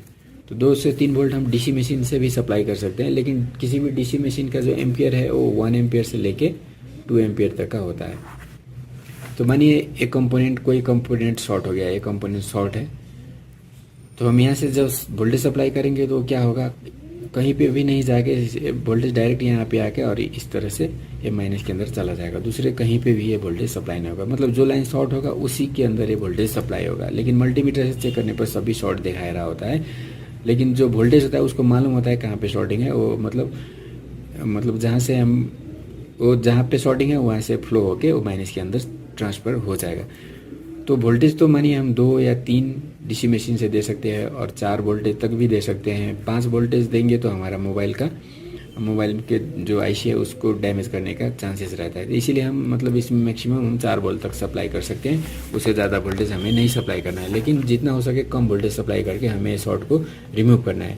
Speaker 2: तो 2 से 3 वोल्ट हम डीसी मशीन से भी सप्लाई कर सकते हैं, लेकिन किसी भी डीसी मशीन का जो एम्पियर है वो 1 एम्पियर से लेके 2 एम्पियर तक का होता है। तो मानिए एक कंपोनेंट, कोई कंपोनेंट शॉर्ट हो गया, एक कंपोनेंट शॉर्ट है, तो हम यहाँ से जब वोल्टेज सप्लाई करेंगे तो क्या होगा, कहीं पे भी नहीं जाके वोल्टेज डायरेक्ट यहाँ पे आके और इस तरह से ये माइनस के अंदर चला जाएगा, दूसरे कहीं पे भी ये वोल्टेज सप्लाई नहीं होगा। मतलब जो लाइन शॉर्ट होगा उसी के अंदर ये वोल्टेज सप्लाई होगा। लेकिन मल्टीमीटर से चेक करने पर सभी शॉर्ट दिखा रहा होता है, लेकिन जो वोल्टेज होता है उसको मालूम होता है कहाँ पे शॉर्टिंग है। वो मतलब जहाँ से हम वो जहाँ पे शॉर्टिंग है वहाँ से फ्लो होके वो माइनस के अंदर ट्रांसफ़र हो जाएगा। तो वोल्टेज तो मानिए हम 2 या 3 डीसी मशीन से दे सकते हैं, और 4 वोल्टेज तक भी दे सकते हैं। 5 वोल्टेज देंगे तो हमारा मोबाइल के जो आईसी है उसको डैमेज करने का चांसेस रहता है। तो इसीलिए हम मतलब इसमें मैक्सिमम हम 4 वोल्ट तक सप्लाई कर सकते हैं, उससे ज़्यादा वोल्टेज हमें नहीं सप्लाई करना है। लेकिन जितना हो सके कम वोल्टेज सप्लाई करके हमें शॉर्ट को रिमूव करना है।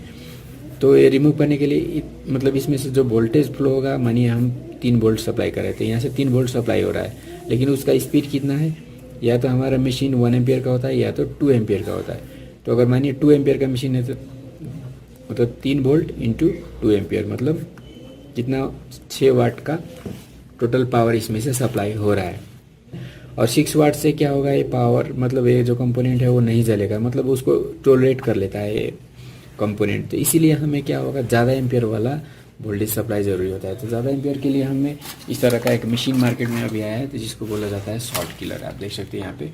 Speaker 2: तो ये रिमूव करने के लिए मतलब इसमें से जो वोल्टेज फ्लो होगा, मानिए हम 3 वोल्ट सप्लाई कर रहे थे, यहाँ से 3 वोल्ट सप्लाई हो रहा है, लेकिन उसका स्पीड कितना है, या तो हमारा मशीन 1 एम्पियर का होता है या तो 2 एम्पियर का होता है। तो अगर मानिए 2 एम्पियर का मशीन है तो मतलब 3 वोल्ट इंटू 2 एम्पियर मतलब कितना, 6 वाट का टोटल पावर इसमें से सप्लाई हो रहा है। और 6 वाट से क्या होगा, ये पावर मतलब ये जो कंपोनेंट है वो नहीं जलेगा, मतलब उसको टॉलरेट कर लेता है ये कंपोनेंट। तो इसीलिए हमें क्या होगा, ज़्यादा एम्पियर वाला वोल्टेज सप्लाई ज़रूरी होता है। तो ज़्यादा एम्पियर के लिए हमें इस तरह का एक मशीन मार्केट में अभी आया है, तो जिसको बोला जाता है शॉर्ट किलर। आप देख सकते हैं यहाँ पे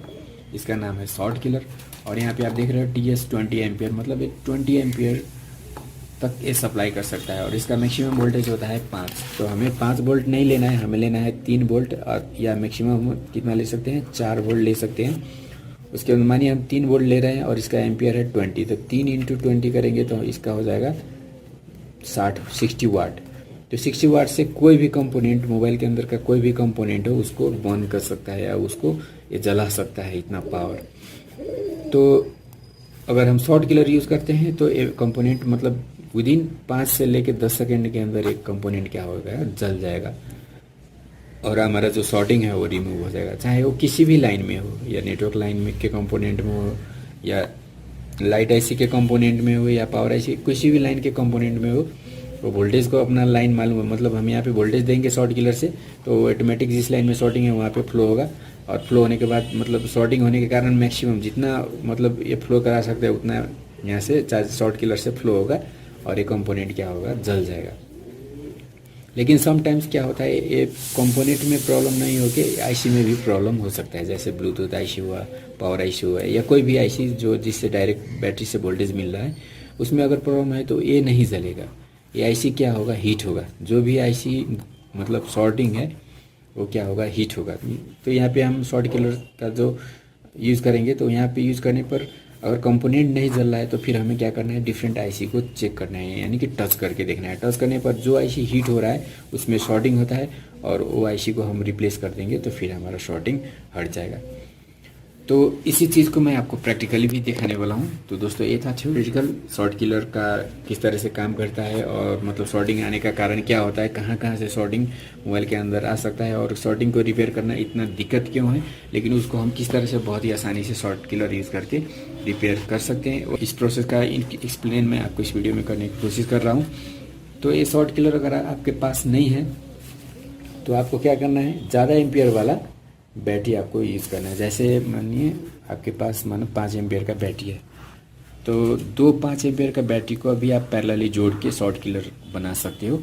Speaker 2: इसका नाम है शॉर्ट किलर, और यहाँ पे आप देख रहे हो TS 20 एम्पियर, मतलब 20 एम्पियर तक ये सप्लाई कर सकता है, और इसका मैक्सिमम वोल्टेज होता है 5। तो हमें 5 वोल्ट नहीं लेना है, हमें लेना है 3 वोल्ट, और या मैक्सिमम कितना ले सकते हैं, 4 वोल्ट ले सकते हैं। उसके बाद मानिए हम 3 वोल्ट ले रहे हैं और इसका एम्पियर है 20, तो 3 इंटू 20 करेंगे तो इसका हो जाएगा 60 वाट। तो 60 वाट से कोई भी कंपोनेंट, मोबाइल के अंदर का कोई भी कंपोनेंट हो उसको बर्न कर सकता है या उसको ये जला सकता है, इतना पावर। तो अगर हम शॉर्ट किलर यूज़ करते हैं तो ये कंपोनेंट मतलब विदिन 5 से लेकर 10 सेकेंड के अंदर एक कंपोनेंट क्या होगा, जल जाएगा, और हमारा जो शॉर्टिंग है वो रिमूव हो जाएगा। चाहे वो किसी भी लाइन में हो, या नेटवर्क लाइन में के कंपोनेंट में हो, या लाइट आईसी के कंपोनेंट में हो या पावर आईसी किसी भी लाइन के कंपोनेंट में हो, तो वोल्टेज को अपना लाइन मालूम है, मतलब हम यहाँ पे वोल्टेज देंगे शॉर्ट किलर से तो ऑटोमेटिक जिस लाइन में शॉर्टिंग है वहाँ पे फ्लो होगा, और फ्लो होने के बाद मतलब शॉर्टिंग होने के कारण मैक्सिमम जितना मतलब ये फ्लो करा सकते हैं उतना यहाँ से चार्ज शॉर्ट किलर से फ्लो होगा और ये कंपोनेंट क्या होगा, जल जाएगा। लेकिन समटाइम्स क्या होता है, ये कंपोनेंट में प्रॉब्लम नहीं हो के आईसी में भी प्रॉब्लम हो सकता है, जैसे ब्लूटूथ आईसी हुआ, पावर आईसी हुआ, या कोई भी आईसी जो जिससे डायरेक्ट बैटरी से वोल्टेज मिल रहा है उसमें अगर प्रॉब्लम है तो ये नहीं जलेगा, ये आईसी क्या होगा, हीट होगा। जो भी आईसी मतलब शॉर्टिंग है वो क्या होगा, हीट होगा। तो यहाँ पे हम शॉर्ट किलर का जो यूज़ करेंगे तो यहाँ पे यूज़ करने पर अगर कंपोनेंट नहीं जल रहा है तो फिर हमें क्या करना है, डिफरेंट आईसी को चेक करना है, यानी कि टच करके देखना है। टच करने पर जो आईसी हीट हो रहा है उसमें शॉर्टिंग होता है और वो आईसी को हम रिप्लेस कर देंगे तो फिर हमारा शॉर्टिंग हट जाएगा। तो इसी चीज़ को मैं आपको प्रैक्टिकली भी दिखाने वाला हूँ। तो दोस्तों ये था थ्योरेटिकल शॉर्ट किलर का किस तरह से काम करता है और मतलब शॉर्टिंग आने का कारण क्या होता है, कहाँ कहाँ से शॉर्टिंग मोबाइल के अंदर आ सकता है और शॉर्टिंग को रिपेयर करना इतना दिक्कत क्यों है, लेकिन उसको हम किस तरह से बहुत ही आसानी से शॉर्ट किलर यूज़ करके रिपेयर कर सकते हैं। और इस प्रोसेस का एक्सप्लेन मैं आपको इस वीडियो में करने की कोशिश कर रहा हूँ। तो ये शॉर्ट किलर अगर आपके पास नहीं है तो आपको क्या करना है, ज़्यादा एम्पियर वाला बैटरी आपको यूज़ करना है। जैसे मानिए आपके पास मानो 5 एम्पियर का बैटरी है, तो 2 5 एम्पियर का बैटरी को अभी आप पैरेलली जोड़ के शॉर्ट किलर बना सकते हो।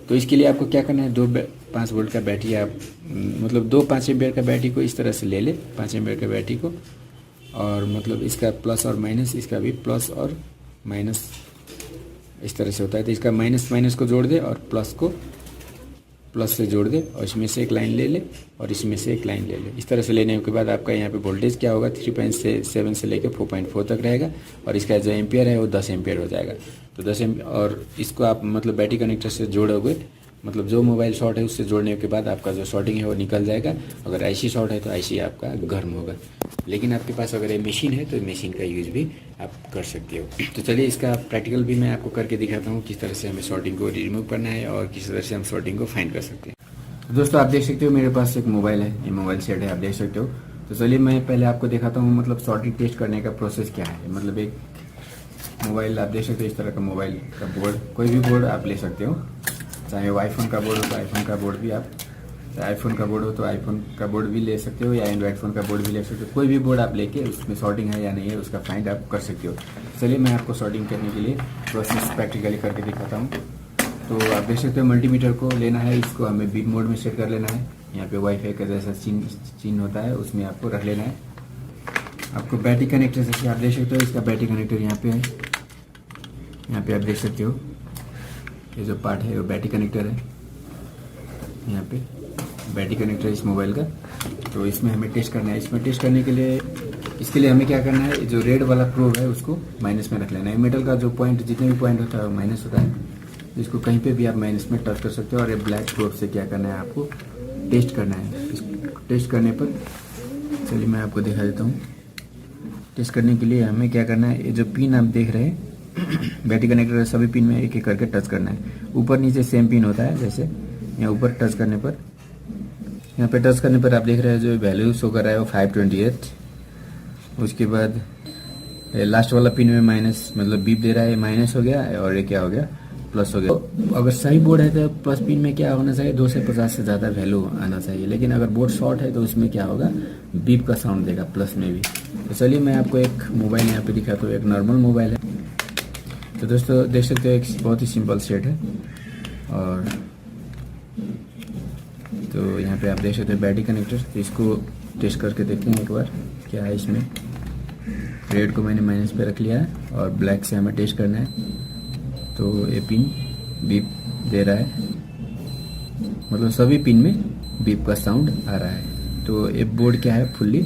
Speaker 2: तो इसके लिए आपको क्या करना है, 2 5 वोल्ट का बैटरी आप मतलब 2 5 एम्पियर का बैटरी को इस तरह से ले ले, 5 एम्पियर का बैटरी को, और मतलब इसका प्लस और माइनस, इसका भी प्लस और माइनस इस तरह से होता है। तो इसका माइनस माइनस को जोड़ दे और प्लस को प्लस से जोड़ दे और इसमें से एक लाइन ले ले और इसमें से एक लाइन ले ले। इस तरह से लेने के बाद आपका यहाँ पे वोल्टेज क्या होगा, 3.7 से लेकर 4.4 तक रहेगा और इसका जो एम्पियर है वो 10 एम्पियर हो जाएगा। तो 10 एम्पियर, और इसको आप मतलब बैटरी कनेक्टर से जोड़ोगे, मतलब जो मोबाइल शॉर्ट है उससे जोड़ने के बाद आपका जो शॉर्टिंग है वो निकल जाएगा। अगर आईसी शॉर्ट है तो आईसी आपका गर्म होगा। लेकिन आपके पास अगर ये मशीन है तो मशीन का यूज़ भी आप कर सकते हो। तो चलिए इसका प्रैक्टिकल भी मैं आपको करके दिखाता हूँ, किस तरह से हमें शॉर्टिंग को रिमूव करना है और किस तरह से हम शॉर्टिंग को फाइंड कर सकते हैं। दोस्तों आप देख सकते हो मेरे पास एक मोबाइल है, ये मोबाइल सेट है, आप देख सकते हो। तो चलिए मैं पहले आपको दिखाता हूँ मतलब शॉर्टिंग टेस्ट करने का प्रोसेस क्या है। मतलब एक मोबाइल आप देख सकते हो, इस तरह का मोबाइल का बोर्ड, कोई भी बोर्ड आप ले सकते हो, चाहे वो आईफोन का बोर्ड हो तो आईफोन का बोर्ड भी आप, चाहे आईफोन का बोर्ड हो तो आईफोन का बोर्ड भी ले सकते हो या एंड्रॉइड फ़ोन का बोर्ड भी ले सकते हो। कोई भी बोर्ड आप लेके उसमें शॉर्टिंग है या नहीं है उसका फाइंड आप कर सकते हो। चलिए मैं आपको शॉर्टिंग करने के लिए प्रोसेस प्रैक्टिकली करके दिखाता हूँ। तो आप देख सकते हो मल्टीमीटर को लेना है, इसको हमें बीप मोड में सेट कर लेना है। यहाँ पे वाईफाई का जैसा चिन्ह होता है उसमें आपको रख लेना है। आपको बैटरी कनेक्टर जैसे आप देख सकते हो, इसका बैटरी कनेक्टर यहाँ पे है, यहाँ पे आप देख सकते हो ये जो पार्ट है वो बैटरी कनेक्टर है, यहाँ पे बैटरी कनेक्टर इस मोबाइल का। तो इसमें हमें टेस्ट करना है। इसमें टेस्ट करने के लिए इसके लिए हमें क्या करना है, जो रेड वाला प्रोब है उसको माइनस में रख लेना है। मेटल का जो पॉइंट जितने भी पॉइंट होता है वो माइनस होता है, इसको कहीं पे भी आप माइनस में टच कर सकते हो। और ये ब्लैक प्रोब से क्या करना है, आपको टेस्ट करना है। इस टेस्ट करने पर चलिए मैं आपको दिखा देता हूँ। टेस्ट करने के लिए हमें क्या करना है, ये जो पिन आप देख रहे हैं बैटरी कनेक्टर सभी पिन में एक एक करके टच करना है। ऊपर नीचे सेम पिन होता है, जैसे यहाँ ऊपर टच करने पर, यहाँ पे टच करने पर आप देख रहे हैं जो वैल्यू शो कर रहा है वो 528। उसके बाद लास्ट वाला पिन में माइनस मतलब बीप दे रहा है, माइनस हो गया और ये क्या हो गया, प्लस हो गया। तो अगर सही बोर्ड है तो प्लस पिन में क्या होना चाहिए, 2 से 50 से ज़्यादा वैल्यू आना चाहिए। लेकिन अगर बोर्ड शॉर्ट है तो उसमें क्या होगा, बीप का साउंड देगा प्लस में भी। तो चलिए मैं आपको एक मोबाइल यहाँ पे दिखाता हूँ, एक नॉर्मल मोबाइल है। तो दोस्तों देख सकते हो एक बहुत ही सिंपल सेट है। और तो यहाँ पे आप देख सकते हो बैटरी कनेक्टर। तो इसको टेस्ट करके देखते हैं एक बार क्या है इसमें। रेड को मैंने माइनस पे रख लिया है और ब्लैक से हमें टेस्ट करना है। तो ये पिन बीप दे रहा है, मतलब सभी पिन में बीप का साउंड आ रहा है। तो ये बोर्ड क्या है, फुल्ली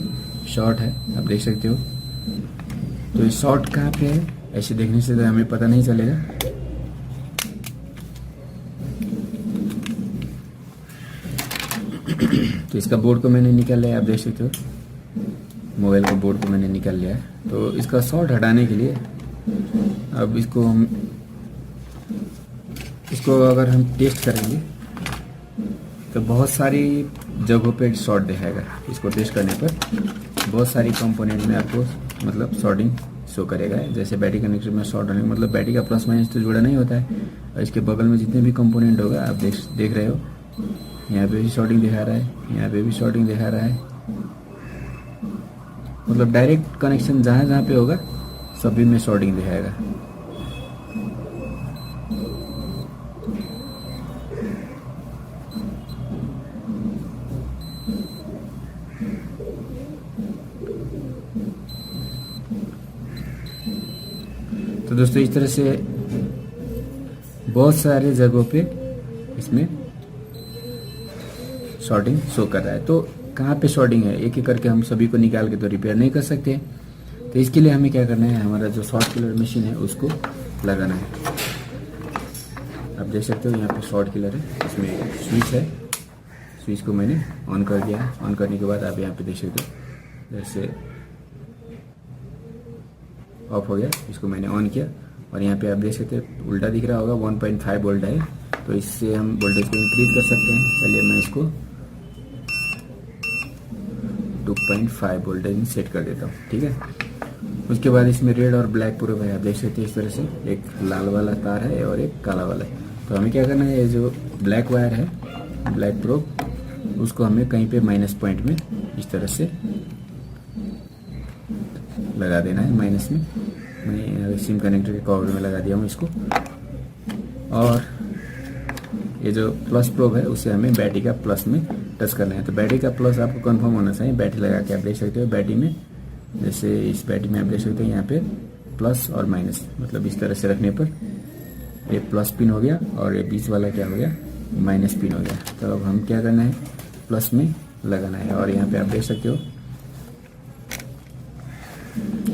Speaker 2: शॉर्ट है, आप देख सकते हो। तो ये शॉर्ट कहाँ पे है, ऐसे देखने से तो हमें पता नहीं चलेगा। तो इसका बोर्ड को मैंने निकाल लिया, आप देख सकते हो मोबाइल का बोर्ड को मैंने निकाल लिया है। तो इसका शॉर्ट हटाने के लिए अब इसको अगर हम टेस्ट करेंगे तो बहुत सारी जगहों पे शॉर्ट दिखाएगा। इसको टेस्ट करने पर बहुत सारी कंपोनेंट में आपको मतलब शॉर्टिंग शो करेगा। जैसे बैटरी कनेक्टर में शॉर्ट होने मतलब बैटरी का प्लस माइनस तो जुड़ा नहीं होता है, और इसके बगल में जितने भी कंपोनेंट होगा आप देख रहे हो, यहाँ पे भी शॉर्टिंग दिखा रहा है, यहाँ पे भी शॉर्टिंग दिखा रहा है। मतलब डायरेक्ट कनेक्शन जहाँ जहाँ पे होगा सभी में शॉर्टिंग दिखाएगा। तो दोस्तों इस तरह से बहुत सारे जगहों पे इसमें शॉर्टिंग शो कर रहा है। तो कहाँ पे शॉर्टिंग है एक एक करके हम सभी को निकाल के तो रिपेयर नहीं कर सकते। तो इसके लिए हमें क्या करना है, हमारा जो शॉर्ट किलर मशीन है उसको लगाना है। आप देख सकते हो यहाँ पे शॉर्ट किलर है, इसमें स्विच है, स्विच को मैंने ऑन कर दिया है। ऑन करने के बाद आप यहाँ पे देख सकते हो जैसे ऑफ हो गया, इसको मैंने ऑन किया और यहाँ पे आप देख सकते हैं उल्टा दिख रहा होगा 1.5 वोल्ट है, तो इससे हम वोल्टेज को इंक्रीज कर सकते हैं। चलिए मैं इसको 2.5 वोल्टेज सेट कर देता हूँ, ठीक है। उसके बाद इसमें रेड और ब्लैक प्रोब है, आप देख सकते हैं इस तरह से एक लाल वाला तार है और एक काला वाला है। तो हमें क्या करना है, ये जो ब्लैक वायर है ब्लैक प्रोब उसको हमें कहीं पे माइनस पॉइंट में इस तरह से लगा देना है। माइनस में मैं सिम कनेक्टर के कवर में लगा दिया हूँ इसको, और ये जो प्लस प्रोब है उसे हमें बैटरी का प्लस में टच करना है। तो बैटरी का प्लस आपको कंफर्म होना चाहिए। बैटरी लगा के आप देख सकते हो बैटरी में, जैसे इस बैटरी में आप देख सकते हो यहाँ पे प्लस और माइनस, मतलब इस तरह से रखने पर ये प्लस पिन हो गया और ये बीच वाला क्या हो गया, माइनस पिन हो गया। तो अब हम क्या करना है, प्लस में लगाना है। और यहाँ पे आप देख सकते हो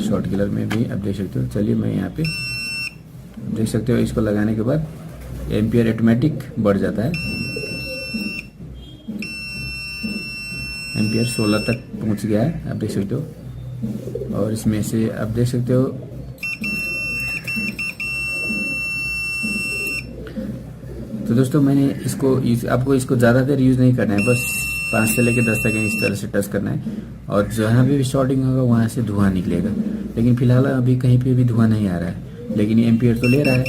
Speaker 2: शॉर्ट किलर में भी आप देख सकते हो। चलिए मैं यहाँ पे देख सकते हो इसको लगाने के बाद एम्पियर ऑटोमेटिक बढ़ जाता है, एम्पियर 16 तक पहुँच गया है, आप देख सकते हो। और इसमें से आप देख सकते हो तो दोस्तों मैंने इसको आपको इसको ज़्यादा देर यूज़ नहीं करना है, बस 5 से लेकर 10 सेकेंड इस तरह से टच करना है। और जहाँ पे भी शॉर्टिंग होगा वहाँ से धुआं निकलेगा, लेकिन फिलहाल अभी कहीं पे भी धुआं नहीं आ रहा है, लेकिन ये एम्पियर तो ले रहा है।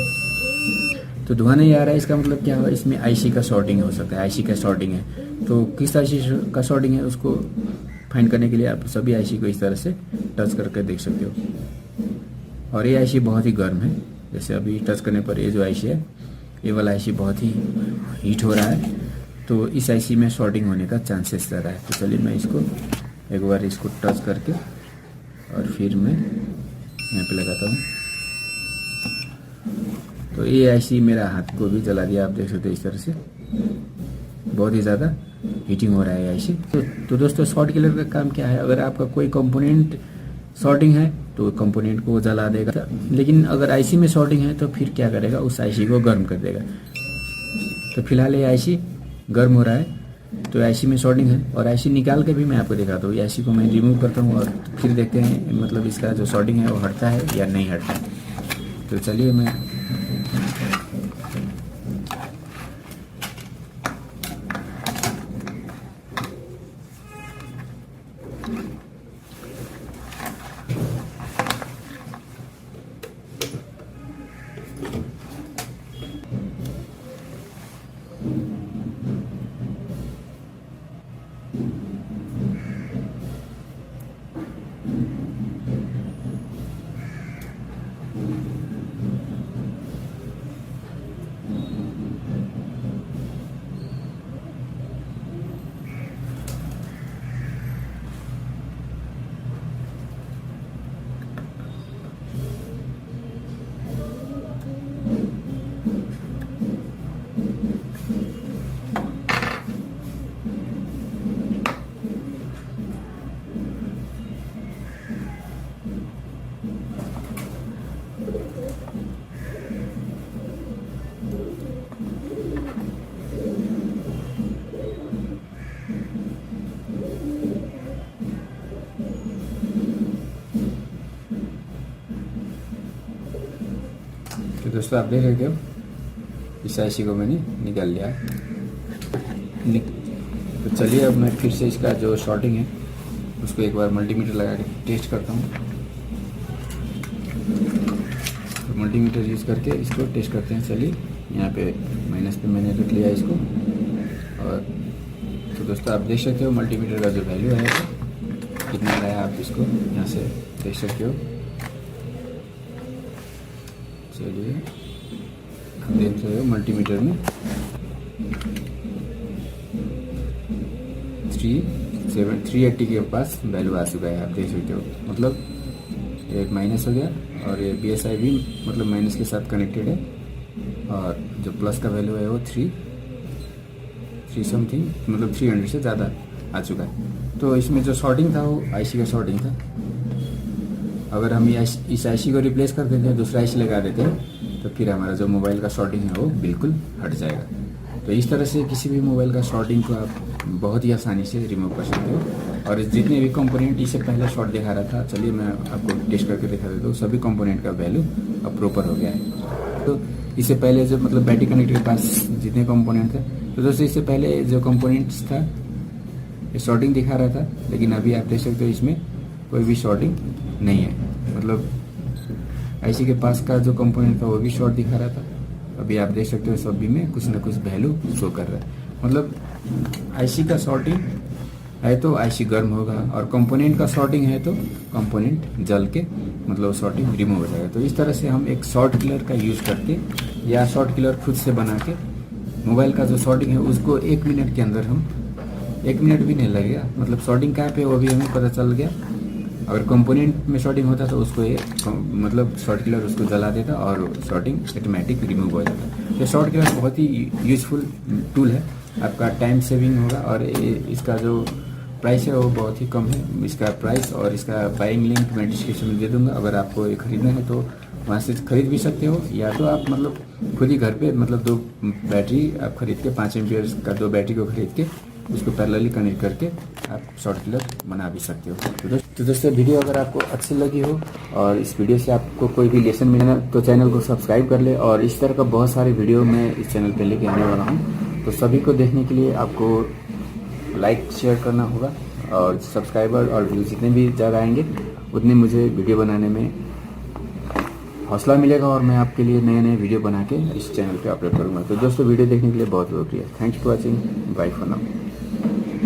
Speaker 2: तो धुआं नहीं आ रहा है, इसका मतलब क्या हुआ, इसमें आईसी का शॉर्टिंग हो सकता है। आईसी का शॉर्टिंग है, तो किस आईसी का शॉर्टिंग है उसको फाइंड करने के लिए आप सभी आईसी को इस तरह से टच करके देख सकते हो। और ये आईसी बहुत ही गर्म है, जैसे अभी टच करने पर ये जो आईसी है ये वाला आईसी बहुत ही हीट हो रहा है, तो इस आईसी में शॉर्टिंग होने का चांसेस ज़्यादा है। तो चलिए मैं इसको एक बार इसको टच करके और फिर मैं यहाँ पे लगाता हूँ। तो ये आईसी मेरा हाथ को भी जला दिया, आप देख सकते हो इस तरह से बहुत ही ज़्यादा हीटिंग हो रहा है आईसी। तो दोस्तों शॉर्ट किलर का काम क्या है, अगर आपका कोई कंपोनेंट शॉर्टिंग है तो कंपोनेंट को जला देगा, लेकिन अगर आईसी में शॉर्टिंग है तो फिर क्या करेगा, उस आईसी को गर्म कर देगा। तो फिलहाल ये आईसी गर्म हो रहा है, तो आईसी में शॉर्टिंग है। और आईसी निकाल के भी मैं आपको दिखाता हूँ। आईसी को मैं रिमूव करता हूँ और फिर देखते हैं मतलब इसका जो शॉर्टिंग है वो हटता है या नहीं हटता। तो चलिए मैं तो दोस्तों आप देख सकते हो इस आईसी को मैंने निकाल लिया। तो चलिए अब मैं फिर से इसका जो शॉर्टिंग है उसको एक बार मल्टीमीटर लगा के टेस्ट करता हूँ। मल्टीमीटर यूज़ करके इसको टेस्ट करते हैं। चलिए यहाँ पे माइनस पे मैंने रख लिया इसको। और तो दोस्तों आप देख सकते हो मल्टीमीटर का जो वैल्यू है कितना आया, आप इसको यहाँ से देख सकते हो। चलिए आप देख रहे हो मल्टीमीटर में 380 के पास वैल्यू आ चुका है, आप देख सकते हो। मतलब एक माइनस हो गया और ये BSI भी मतलब माइनस के साथ कनेक्टेड है, और जो प्लस का वैल्यू है वो 3 समथिंग मतलब 300 से ज़्यादा आ चुका है। तो इसमें जो शॉर्टिंग था वो IC का शॉर्टिंग था। अगर हम इस IC को रिप्लेस कर देते हैं, दूसरा IC लगा देते हैं, तो फिर हमारा जो मोबाइल का शॉर्टिंग है वो बिल्कुल हट जाएगा। तो इस तरह से किसी भी मोबाइल का शॉर्टिंग को आप बहुत ही आसानी से रिमूव कर सकते हो। और जितने भी कंपोनेंट इससे पहले शॉर्ट दिखा रहा था, चलिए मैं आपको टेस्ट करके दिखा देता हूँ। सभी कंपोनेंट का वैल्यू अब प्रॉपर हो गया है। तो इससे पहले जो मतलब बैटरी कनेक्टर के पास जितने कंपोनेंट थे, तो दोस्तों इससे पहले जो कंपोनेंट्स था ये शॉर्टिंग दिखा रहा था, लेकिन अभी आप देख सकते हो इसमें कोई भी शॉर्टिंग नहीं है। मतलब IC के पास का जो कंपोनेंट था वो भी शॉर्ट दिखा रहा था, अभी आप देख सकते हो सभी में कुछ ना कुछ वैल्यू शो कर रहा है। मतलब IC का शॉर्टिंग है तो IC गर्म होगा, और कंपोनेंट का शॉर्टिंग है तो कंपोनेंट जल के मतलब शॉर्टिंग रिमूव हो जाएगा। तो इस तरह से हम एक शॉर्ट किलर का यूज़ करके या शॉर्ट किलर खुद से बना के मोबाइल का जो शॉर्टिंग है उसको 1 मिनट के अंदर हम 1 मिनट भी नहीं लगेगा, मतलब शॉर्टिंग कहाँ पे वो भी हमें पता चल गया। अगर कंपोनेंट में शॉर्टिंग होता तो उसको ये मतलब शॉर्ट किलर उसको जला देता और शॉर्टिंग ऑटोमेटिक रिमूव हो जाता। तो शॉर्ट किलर बहुत ही यूज़फुल टूल है, आपका टाइम सेविंग होगा, और इसका जो प्राइस है वो बहुत ही कम है। इसका प्राइस और इसका बाइंग लिंक मैं डिस्क्रिप्शन में दे दूंगा। अगर आपको ये खरीदना है तो वहाँ से खरीद भी सकते हो, या तो आप मतलब खुद ही घर पे मतलब 2 बैटरी आप खरीद के 5 एम्पियर का 2 बैटरी को खरीद के उसको पैरेलली कनेक्ट करके आप शॉर्ट किलर बना भी सकते हो। तो दोस्तों वीडियो अगर आपको अच्छी लगी हो और इस वीडियो से आपको कोई भी लेसन मिला तो चैनल को सब्सक्राइब कर ले, और इस तरह का बहुत सारे वीडियो मैं इस चैनल पे लेके आने वाला हूँ। तो सभी को देखने के लिए आपको लाइक शेयर करना होगा, और सब्सक्राइबर और व्यू जितने भी ज़्यादा आएंगे उतने मुझे वीडियो बनाने में हौसला मिलेगा, और मैं आपके लिए नए नए वीडियो बना के इस चैनल पे अपलोड करूँगा। तो दोस्तों वीडियो देखने के लिए बहुत बहुत शुक्रिया। Thanks for watching, bye for now.